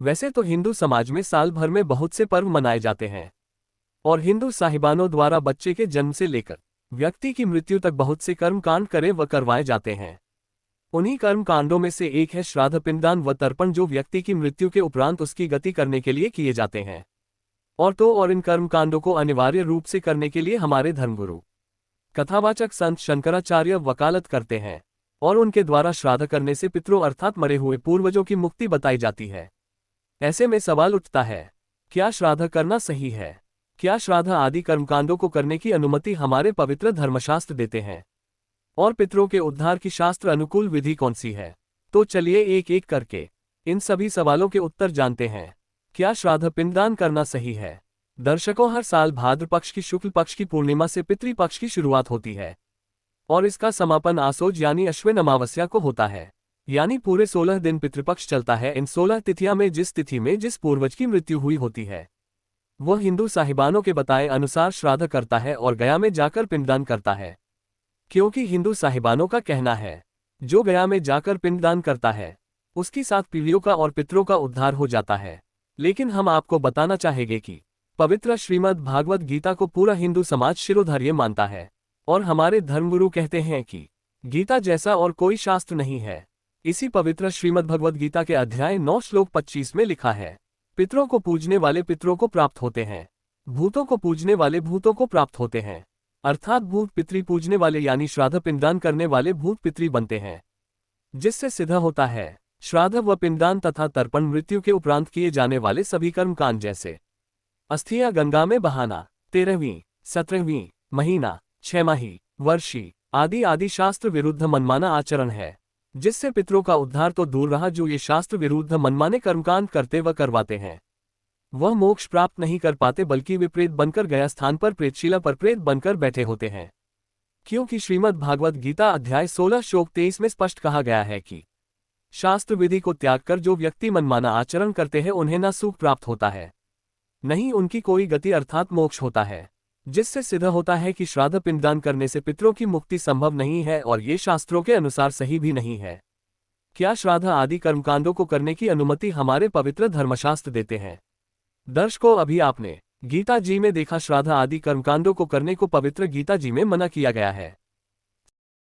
वैसे तो हिंदू समाज में साल भर में बहुत से पर्व मनाए जाते हैं और हिंदू साहिबानों द्वारा बच्चे के जन्म से लेकर व्यक्ति की मृत्यु तक बहुत से कर्मकांड करे व करवाए जाते हैं। उन्हीं कर्मकांडों में से एक है श्राद्ध, पिंडदान व तर्पण, जो व्यक्ति की मृत्यु के उपरांत उसकी गति करने के लिए किए जाते हैं। और इन कर्मकांडों को अनिवार्य रूप से करने के लिए हमारे धर्मगुरु कथावाचक संत शंकराचार्य वकालत करते हैं और उनके द्वारा श्राद्ध करने से पितरों अर्थात मरे हुए पूर्वजों की मुक्ति बताई जाती है। ऐसे में सवाल उठता है, क्या श्राद्ध करना सही है? क्या श्राद्ध आदि कर्मकांडों को करने की अनुमति हमारे पवित्र धर्मशास्त्र देते हैं? और पितरों के उद्धार की शास्त्र अनुकूल विधि कौन सी है? तो चलिए एक एक करके इन सभी सवालों के उत्तर जानते हैं। क्या श्राद्ध, पिंडदान करना सही है? दर्शकों, हर साल भाद्र पक्ष की शुक्ल पक्ष की पूर्णिमा से पितृपक्ष की शुरुआत होती है और इसका समापन आसोज यानी अश्विन अमावस्या को होता है। यानी पूरे 16 दिन पितृपक्ष चलता है। इन 16 तिथियां में जिस तिथि में जिस पूर्वज की मृत्यु हुई होती है वह हिंदू साहिबानों के बताए अनुसार श्राद्ध करता है और गया में जाकर पिंडदान करता है, क्योंकि हिंदू साहिबानों का कहना है जो गया में जाकर पिंडदान करता है उसकी 7 पीढ़ियों का और पितरों का उद्धार हो जाता है। लेकिन हम आपको बताना चाहेंगे कि पवित्र श्रीमद् भागवत गीता को पूरा हिंदू समाज शिरोधार्य मानता है और हमारे धर्मगुरु कहते हैं कि गीता जैसा और कोई शास्त्र नहीं है। इसी पवित्र श्रीमद् भगवद गीता के अध्याय 9 श्लोक 25 में लिखा है, पितरों को पूजने वाले पितरों को प्राप्त होते हैं, भूतों को पूजने वाले भूतों को प्राप्त होते हैं। अर्थात भूत पितरी पूजने वाले यानी श्राद्ध पिंडदान करने वाले भूत पितरी बनते हैं, जिससे सिद्ध होता है श्राद्ध व पिंडदान तथा तर्पण मृत्यु के उपरांत किए जाने वाले सभी कर्मकांड जैसे अस्थियां गंगा में बहाना, 13वीं 17वीं महीना, 6 माही, वर्षी आदि आदि शास्त्र विरुद्ध मनमाना आचरण है, जिससे पितरों का उद्धार तो दूर रहा, जो ये शास्त्र विरुद्ध मनमाने कर्मकांड करते व करवाते हैं वह मोक्ष प्राप्त नहीं कर पाते, बल्कि विपरीत बनकर गया स्थान पर प्रेतशिला पर प्रेत बनकर बैठे होते हैं। क्योंकि श्रीमद् भागवत गीता अध्याय 16 श्लोक 23 में स्पष्ट कहा गया है कि शास्त्र विधि को त्याग कर जो व्यक्ति मनमाना आचरण करते हैं उन्हें न सुख प्राप्त होता है, नहीं उनकी कोई गति अर्थात मोक्ष होता है, जिससे सिद्ध होता है कि श्राद्ध पिंडदान करने से पितरों की मुक्ति संभव नहीं है और ये शास्त्रों के अनुसार सही भी नहीं है। क्या श्राद्ध आदि कर्मकांडों को करने की अनुमति हमारे पवित्र धर्मशास्त्र देते हैं? दर्शकों, अभी आपने गीता जी में देखा श्राद्ध आदि कर्मकांडों को करने को पवित्र गीता जी में मना किया गया है।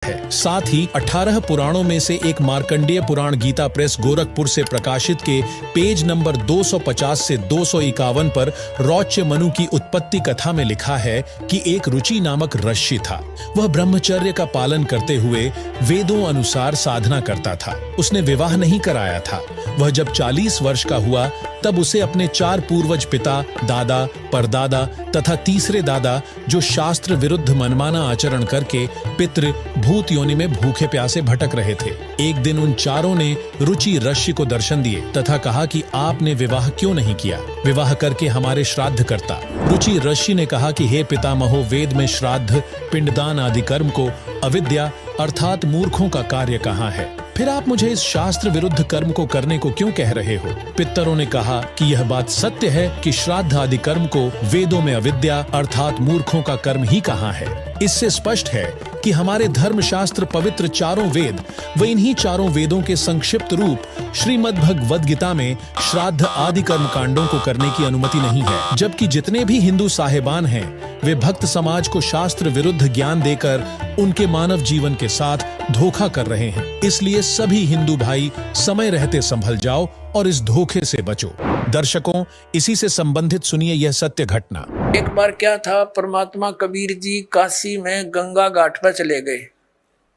साथ ही 18 पुराणों में से एक मार्कंडेय पुराण गीता प्रेस गोरखपुर से प्रकाशित के पेज नंबर 250 से 251 पर रौच्य मनु की उत्पत्ति कथा में लिखा है कि एक रुचि नामक ऋषि था। वह ब्रह्मचर्य का पालन करते हुए वेदों अनुसार साधना करता था। उसने विवाह नहीं कराया था। वह जब 40 वर्ष का हुआ तब उसे अपने 4 पूर्वज पिता, दादा, परदादा तथा तीसरे दादा, जो शास्त्र विरुद्ध मनमाना आचरण करके पितृ भूत योनि में भूखे प्यासे भटक रहे थे, एक दिन उन चारों ने रुचि ऋषि को दर्शन दिए तथा कहा कि आपने विवाह क्यों नहीं किया? विवाह करके हमारे श्राद्ध करता। रुचि ऋषि ने कहा कि हे पितामहो, वेद में श्राद्ध, पिंडदान आदि कर्म को अविद्या अर्थात मूर्खों का कार्य कहाँ है? फिर आप मुझे इस शास्त्र विरुद्ध कर्म को करने को क्यों कह रहे हो? पितरों ने कहा कि यह बात सत्य है कि श्राद्ध आदि कर्म को वेदों में अविद्या अर्थात मूर्खों का कर्म ही कहाँ है। इससे स्पष्ट है कि हमारे धर्मशास्त्र पवित्र चारों वेद व इन्हीं चारों वेदों के संक्षिप्त रूप श्रीमद् भगवद गीता में श्राद्ध आदि कर्म कांडों को करने की अनुमति नहीं है। जबकि जितने भी हिंदू साहेबान हैं वे भक्त समाज को शास्त्र विरुद्ध ज्ञान देकर उनके मानव जीवन के साथ धोखा कर रहे हैं। इसलिए सभी हिंदू भाई समय रहते संभल जाओ और इस धोखे से बचो। दर्शकों, इसी से संबंधित सुनिए यह सत्य घटना। एक बार क्या था, परमात्मा कबीर जी काशी में गंगा घाट पर चले गए।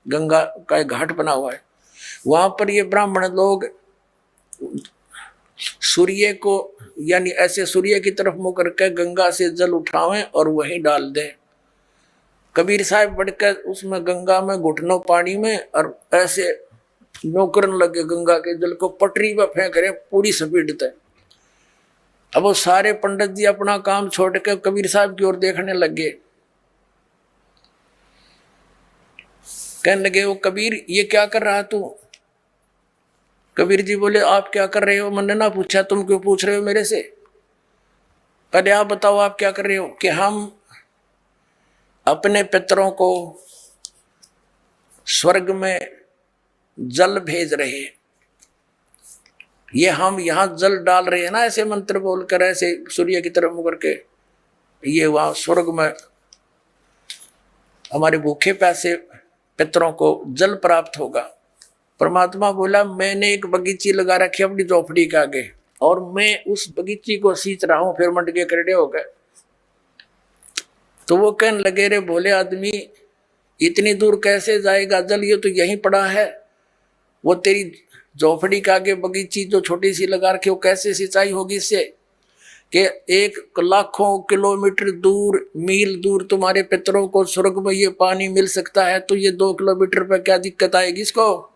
गंगा का एक घाट बना हुआ है, वहां पर ये ब्राह्मण लोग सूर्य को यानी ऐसे सूर्य की तरफ मुंह करके गंगा से जल उठावें और वहीं डाल दें। कबीर साहब बढ़कर उसमें गंगा में घुटनों पानी में और ऐसे नौकरन लगे गंगा के जल को पटरी पर फेंक रहे पूरी स्पीड तक। अब वो सारे पंडित जी अपना काम छोड़ के कबीर साहब की ओर देखने लगे। कहने लगे, वो कबीर ये क्या कर रहा तू? कबीर जी बोले, आप क्या कर रहे हो? मैंने ना पूछा, तुम क्यों पूछ रहे हो मेरे से? पहले आप बताओ आप क्या कर रहे हो? कि हम अपने पितरों को स्वर्ग में जल भेज रहे। ये हम यहाँ जल डाल रहे हैं ना, ऐसे मंत्र बोलकर, ऐसे सूर्य की तरफ मुकर के, ये वहां स्वर्ग में हमारे भूखे प्यासे पितरों को जल प्राप्त होगा। परमात्मा बोला मैंने एक बगीची लगा रखी अपनी झोपड़ी के आगे, और मैं उस बगीची को सींच रहा हूं। फिर मंडके करड़े हो गए। तो वो कहने लगे, रे भोले आदमी, इतनी दूर कैसे जाएगा जल, ये तो यहीं पड़ा है। वो तेरी झोपड़ी के आगे बगीची जो छोटी सी लगा रखी, वो कैसे सिंचाई होगी इससे कि 1 लाखों किलोमीटर दूर, मील दूर तुम्हारे पितरों को स्वर्ग में ये पानी मिल सकता है, तो ये 2 किलोमीटर पर क्या दिक्कत आएगी इसको।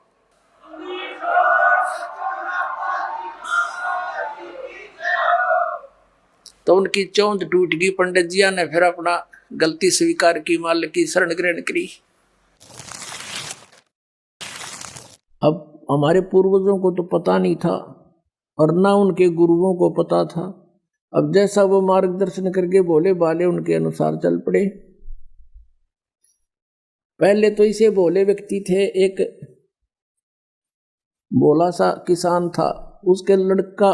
तो उनकी चौंध टूट गई। पंडित जिया ने फिर अपना गलती स्वीकार की, मालिक की शरण ग्रहण करी। अब हमारे पूर्वजों को तो पता नहीं था और ना उनके गुरुओं को पता था। अब जैसा वो मार्गदर्शन करके बोले बाले, उनके अनुसार चल पड़े। पहले तो इसे भोले व्यक्ति थे, एक भोला सा किसान था, उसके लड़का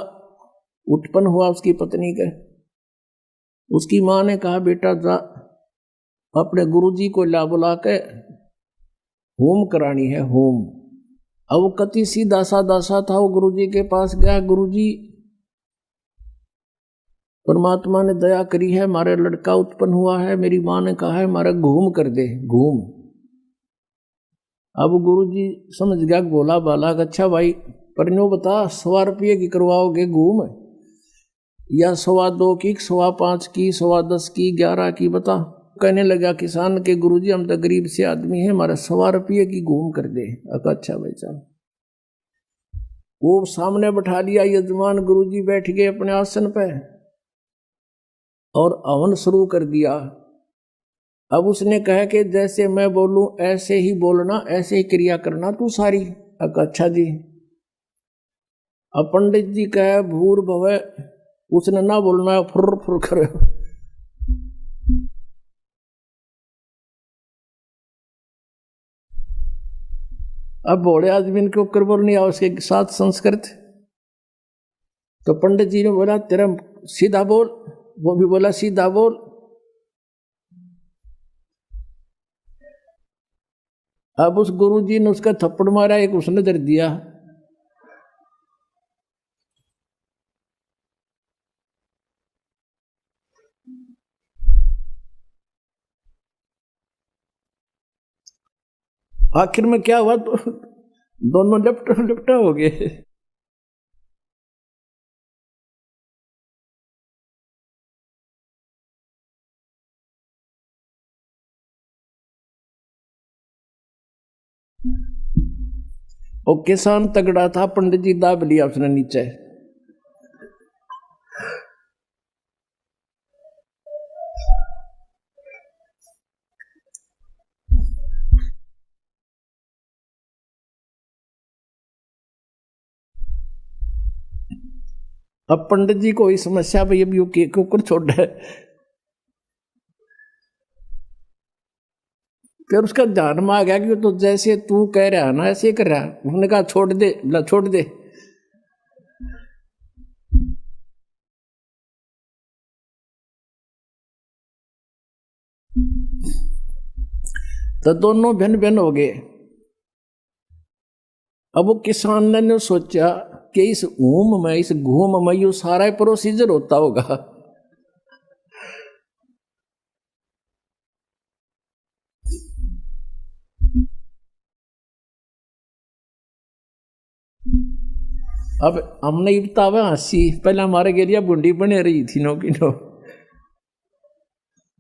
उत्पन्न हुआ उसकी पत्नी के। उसकी माँ ने कहा, बेटा जा अपने गुरुजी को ला बुला के होम करानी है, होम। अब वो कति सीधा सादा सा था, वो गुरुजी के पास गया। गुरुजी, परमात्मा ने दया करी है, हमारे लड़का उत्पन्न हुआ है, मेरी माँ ने कहा है हमारा घूम कर दे, घूम। अब गुरुजी समझ गया भोला बाला, अच्छा भाई परनो बता, 100 रुपये की करवाओगे घूम, या 2.25 की, 5.25 की, 10.25 की, 11 की, बता। कहने लगा किसान के, गुरुजी हम तो गरीब से आदमी हैं, हमारा 100 रुपये की घूम कर दे। अच्छा भाई साहब। वो सामने बैठा लिया यजमान, गुरुजी बैठ गए अपने आसन पे और हवन शुरू कर दिया। अब उसने कहा कि जैसे मैं बोलूं ऐसे ही बोलना, ऐसे ही क्रिया करना तू सारी। अच्छा जी। अब पंडित जी कहे भूर भवे, उसने ना बोलना, फुर फुर करे। अब भोले आदमी के ऊपर बोलनी और उसके साथ संस्कृत। तो पंडित जी ने बोला तेरा सीधा बोल, वो भी बोला सीधा बोल। अब उस गुरुजी ने उसका थप्पड़ मारा, एक उसने दर दिया। आखिर में क्या हुआ, तो दोनों लिपटा हो गए। और किसान तगड़ा था, पंडित जी दाब लिया उसने नीचे। अब पंडित जी को समस्या भाई अभी वो के ऊपर छोड़ है। फिर उसका ध्यान में आ गया कि तो जैसे तू कह रहा है ना ऐसे कर रहा है। उन्होंने कहा छोड़ दे, बोला छोड़ दे। तो दोनों भिन्न भिन्न हो गए। अब वो किसान ने सोचा कि इस ऊम में, इस घूम में यो सारा प्रोसीजर होता होगा। अब हमने बतावे हंसी, पहले हमारे गेरिया बुंडी बने रही थी नो की नो,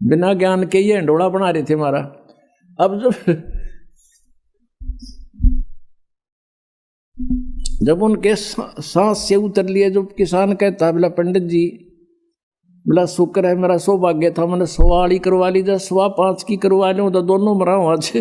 बिना ज्ञान के ये हंडोड़ा बना रहे थे हमारा। अब जब उनके सांस से उतर लिए, जो किसान कहता बोला पंडित जी, बोला शुक्र है मेरा सौभाग्य था, मैंने 100 करवा ली, जब 5.25 की करवा लूं तो दोनों मरा हूं आज।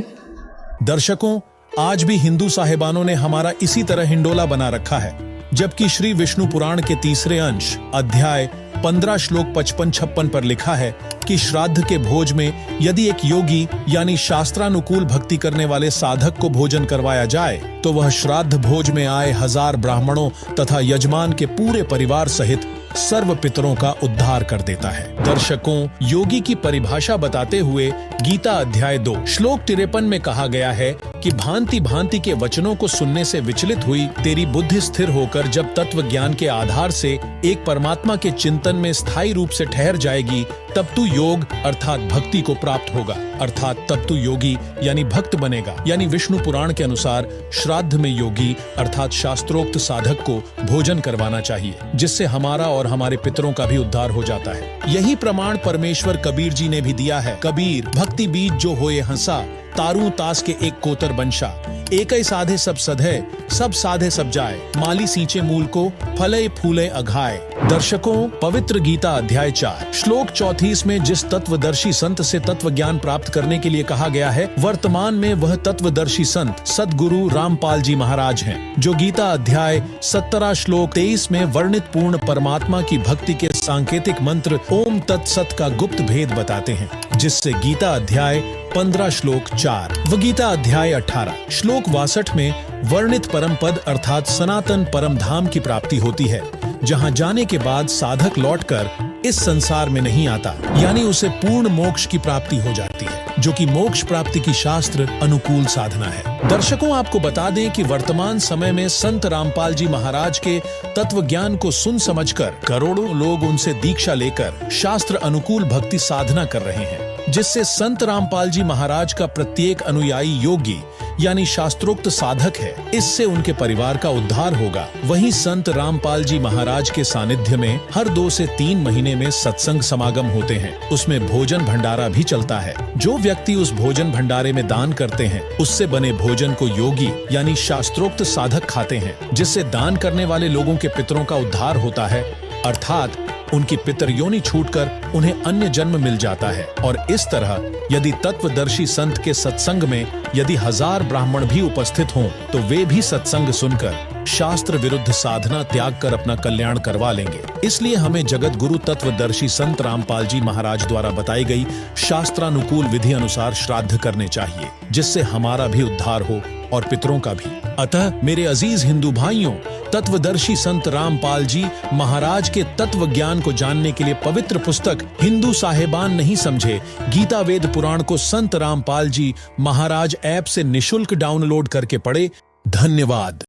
दर्शकों, आज भी हिंदू साहिबानों ने हमारा इसी तरह हिंडोला बना रखा है, जबकि श्री विष्णु पुराण के 3रे अंश अध्याय 15 श्लोक 55-56 पर लिखा है कि श्राद्ध के भोज में यदि एक योगी यानी शास्त्रानुकूल भक्ति करने वाले साधक को भोजन करवाया जाए तो वह श्राद्ध भोज में आए 1000 ब्राह्मणों तथा यजमान के पूरे परिवार सहित सर्व पितरों का उद्धार कर देता है। दर्शकों, योगी की परिभाषा बताते हुए गीता अध्याय 2 श्लोक 53 में कहा गया है कि भांति भांति के वचनों को सुनने से विचलित हुई तेरी बुद्धि स्थिर होकर जब तत्व ज्ञान के आधार से एक परमात्मा के चिंतन में स्थायी रूप से ठहर जाएगी, तब तू योग अर्थात भक्ति को प्राप्त होगा, अर्थात तब तू योगी यानी भक्त बनेगा। यानी विष्णु पुराण के अनुसार श्राद्ध में योगी अर्थात शास्त्रोक्त साधक को भोजन करवाना चाहिए, जिससे हमारा और हमारे पितरों का भी उद्धार हो जाता है। यही प्रमाण परमेश्वर कबीर जी ने भी दिया है। कबीर, भक्ति बीज जो होए हंसा, तारू तास के एक कोतर बंशा, एक ही साधे सब सधे, सब साधे सब जाए, माली सींचे मूल को, फले फूले अघाए। दर्शकों, पवित्र गीता अध्याय 4 श्लोक 34 में जिस तत्वदर्शी संत से तत्व ज्ञान प्राप्त करने के लिए कहा गया है, वर्तमान में वह तत्वदर्शी संत सद्गुरु रामपाल जी महाराज हैं, जो गीता अध्याय 17 श्लोक 23 में वर्णित पूर्ण परमात्मा की भक्ति के सांकेतिक मंत्र ओम तत्सत का गुप्त भेद बताते हैं, जिससे गीता अध्याय 15 श्लोक 4 व गीता अध्याय 18 श्लोक 62 में वर्णित परम पद अर्थात सनातन परम धाम की प्राप्ति होती है, जहां जाने के बाद साधक लौटकर इस संसार में नहीं आता, यानी उसे पूर्ण मोक्ष की प्राप्ति हो जाती है, जो कि मोक्ष प्राप्ति की शास्त्र अनुकूल साधना है। दर्शकों, आपको बता दें कि वर्तमान समय में संत रामपाल जी महाराज के तत्व ज्ञान को सुन समझकर करोड़ों लोग उनसे दीक्षा लेकर शास्त्र अनुकूल भक्ति साधना कर रहे हैं, जिससे संत रामपाल जी महाराज का प्रत्येक अनुयायी योगी यानी शास्त्रोक्त साधक है। इससे उनके परिवार का उद्धार होगा। वहीं संत रामपाल जी महाराज के सानिध्य में हर 2 से 3 महीने में सत्संग समागम होते हैं। उसमें भोजन भंडारा भी चलता है। जो व्यक्ति उस भोजन भंडारे में दान करते हैं, उससे बने भोजन को योगी यानी शास्त्रोक्त साधक खाते हैं, जिससे दान करने वाले लोगों के पितरों का उद्धार होता है, अर्थात उनकी पितर योनि छूटकर उन्हें अन्य जन्म मिल जाता है। और इस तरह यदि तत्वदर्शी संत के सत्संग में यदि 1000 ब्राह्मण भी उपस्थित हों, तो वे भी सत्संग सुनकर शास्त्र विरुद्ध साधना त्याग कर अपना कल्याण करवा लेंगे। इसलिए हमें जगत गुरु तत्वदर्शी संत रामपाल जी महाराज द्वारा बताई गई शास्त्रानुकूल विधि अनुसार श्राद्ध करने चाहिए, जिससे हमारा भी उद्धार हो और पितरों का भी। अतः मेरे अजीज हिंदू भाइयों, तत्वदर्शी संत रामपाल जी महाराज के तत्व ज्ञान को जानने के लिए पवित्र पुस्तक हिंदू साहेबान नहीं समझे गीता वेद पुराण को संत रामपाल जी महाराज ऐप से निशुल्क डाउनलोड करके पढ़े। धन्यवाद।